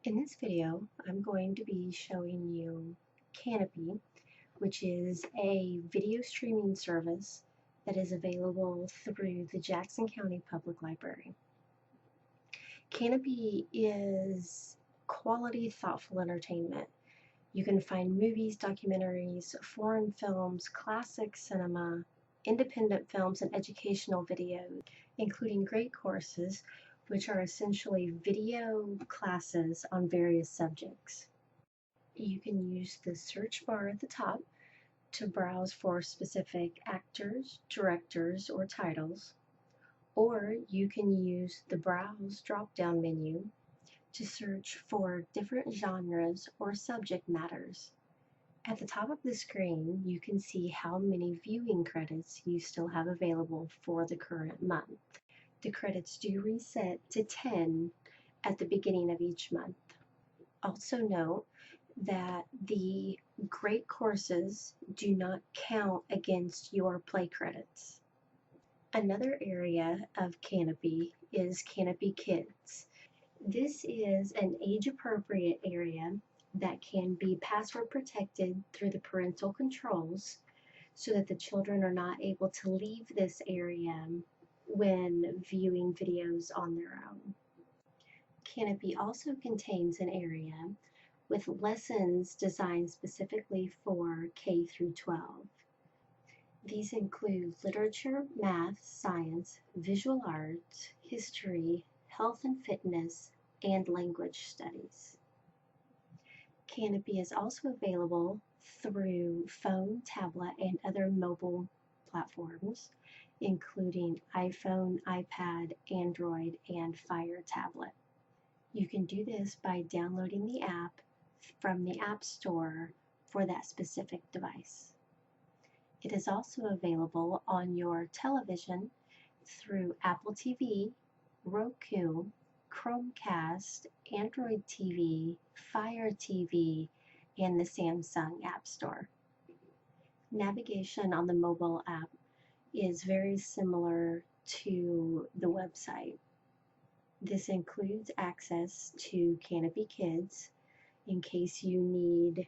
In this video, I'm going to be showing you Kanopy, which is a video streaming service that is available through the Jackson County Public Library. Kanopy is quality, thoughtful entertainment. You can find movies, documentaries, foreign films, classic cinema, independent films, and educational videos, including great courses, which are essentially video classes on various subjects. You can use the search bar at the top to browse for specific actors, directors, or titles, or you can use the Browse drop-down menu to search for different genres or subject matters. At the top of the screen, you can see how many viewing credits you still have available for the current month. The credits do reset to 10 at the beginning of each month. Also note that the great courses do not count against your play credits. Another area of Kanopy is Kanopy Kids. This is an age-appropriate area that can be password protected through the parental controls so that the children are not able to leave this area when viewing videos on their own. Kanopy also contains an area with lessons designed specifically for K through 12. These include literature, math, science, visual arts, history, health and fitness, and language studies. Kanopy is also available through phone, tablet, and other mobile platforms, including iPhone, iPad, Android, and Fire tablet. You can do this by downloading the app from the App Store for that specific device. It is also available on your television through Apple TV, Roku, Chromecast, Android TV, Fire TV, and the Samsung App Store. Navigation on the mobile app is very similar to the website. This includes access to Kanopy Kids in case you need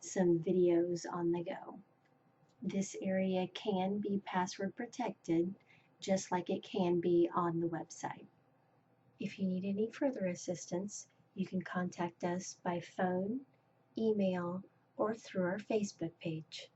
some videos on the go. This area can be password protected, just like it can be on the website. If you need any further assistance, you can contact us by phone, email, or through our Facebook page.